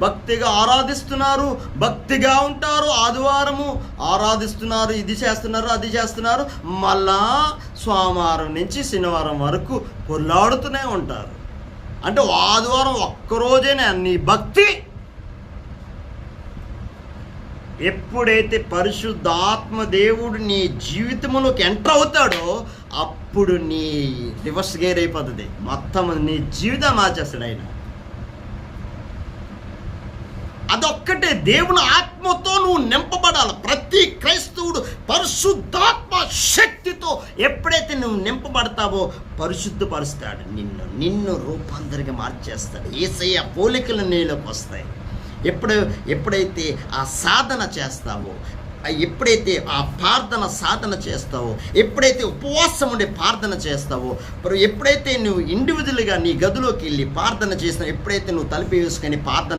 భక్తిగా ఆరాధిస్తున్నారు, భక్తిగా ఉంటారు, ఆదివారము ఆరాధిస్తున్నారు, ఇది చేస్తున్నారు, అది చేస్తున్నారు, మళ్ళా సోమవారం నుంచి శనివారం వరకు కొల్లాడుతూనే ఉంటారు. అంటే ఆదివారం ఒక్కరోజేనే నీ భక్తి. ఎప్పుడైతే పరిశుద్ధాత్మ దేవుడు నీ జీవితంలోకి ఎంటర్ అవుతాడో అప్పుడు నీ రివర్స్ గేర్ అయిపోతుంది, మొత్తం నీ జీవితం మార్చేస్తాడు ఆయన. అదొక్కటే, దేవుని ఆత్మతో నువ్వు నింపబడాలి. ప్రతి క్రైస్తవుడు పరిశుద్ధాత్మ శక్తితో ఎప్పుడైతే నువ్వు నింపబడతావో పరిశుద్ధపరుస్తాడు, నిన్ను రూపాంతరంగా మార్చేస్తాడు. యేసయ్య పోలికలు నీలోకి వస్తాయి. ఎప్పుడైతే ఆ సాధన చేస్తావో, ఎప్పుడైతే ఆ ప్రార్థన సాధన చేస్తావో, ఎప్పుడైతే ఉపవాసం ఉండే ప్రార్థన చేస్తావో, ఎప్పుడైతే నువ్వు ఇండివిజువల్గా నీ గదిలోకి వెళ్ళి ప్రార్థన చేస్తావో, ఎప్పుడైతే నువ్వు తలుపు వేసుకొని ప్రార్థన